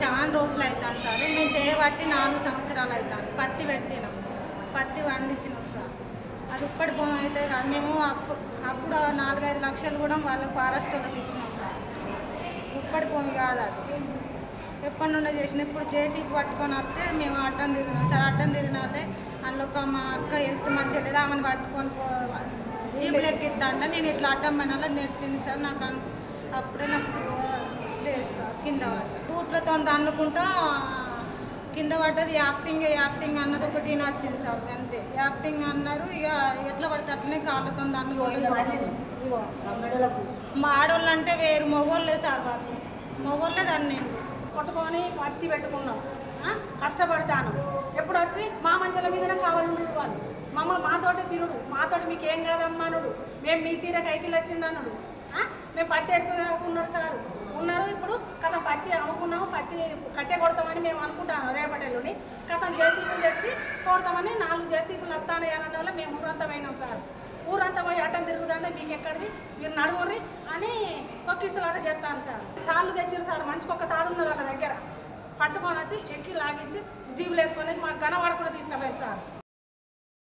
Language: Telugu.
చాలా రోజులు అవుతాను సార్. మేము చేయబట్టి 4 సంవత్సరాలు అవుతాను. పత్తి పెట్టినాం, పత్తి పండించినాం సార్. అది ఇప్పటి భూమి అయితే కాదు. మేము అప్పుడు 4-5 లక్షలు కూడా వాళ్ళకి ఫారెస్ట్ వాళ్ళకి ఇచ్చినాం సార్. ఇప్పటి భూమి కాదు అది. ఎప్పటి నుండో చేసిన. ఇప్పుడు జేసీబీ పట్టుకొని వస్తే మేము అడ్డం తిరిగినాం సార్. అడ్డం తిరిగినాలే అందులో మా అక్క హెల్త్ మంచిగా లేదు, ఆమెను పట్టుకొని జీబులు ఎక్కిద్దా అంటే నేను ఇట్లా అడ్డం పైన నెట్టింది సార్. నాకు అప్పుడే నాకు లేదు సార్. కింద పడ్డా బూట్లతో దండుకుంటా కింద పడ్డది. యాక్టింగ్ అన్నది ఒకటి నచ్చింది సార్. అంతే యాక్టింగ్ అన్నారు. ఇక ఎట్లా పడితే అట్లనే కాళ్ళతో దండుకోవడం. మా ఆడవాళ్ళు అంటే వేరు, మగవాళ్ళే సార్. వాళ్ళు మగవాళ్ళే దాన్ని కొట్టుకొని పత్తి పెట్టుకున్నాం, కష్టపడతాను. ఎప్పుడు వచ్చి మా మంచాల మీదనే కావాలన్నాడు వాళ్ళు. మమ్మల్ని మాతోటి తినుడు, మాతోటి మీకు ఏం కాదమ్మా అనుడు, మేము మీ తీర కైకిలు వచ్చింది అన్నాడు. మేము పత్తి ఎరుకున్నారు సార్ ఉన్నారు. ఇప్పుడు కథం పత్తి అమ్ముకున్నాము, పత్తి కట్టే కొడతామని మేము అనుకుంటాము. రేపటిలోని కథం జేసీబీలు తెచ్చి తోడతామని 4 జేసీబీలు వస్తాను అన్న వల్ల మేము ఊరంతా పోయినాం సార్. ఊరంతా పోయి అడ్డం తిరుగుతుంటే మీకు ఎక్కడిది, మీరు నడువుర్రి అని తొక్కిసలాట చేస్తాను సార్. తాళ్ళు తెచ్చారు సార్. మనిషికి ఒక తాడు ఉన్నది వాళ్ళ దగ్గర. పట్టుకొని వచ్చి ఎక్కి లాగించి జీబులు వేసుకొని మాకు కనబడకుండా తీసుకుపోయారు సార్.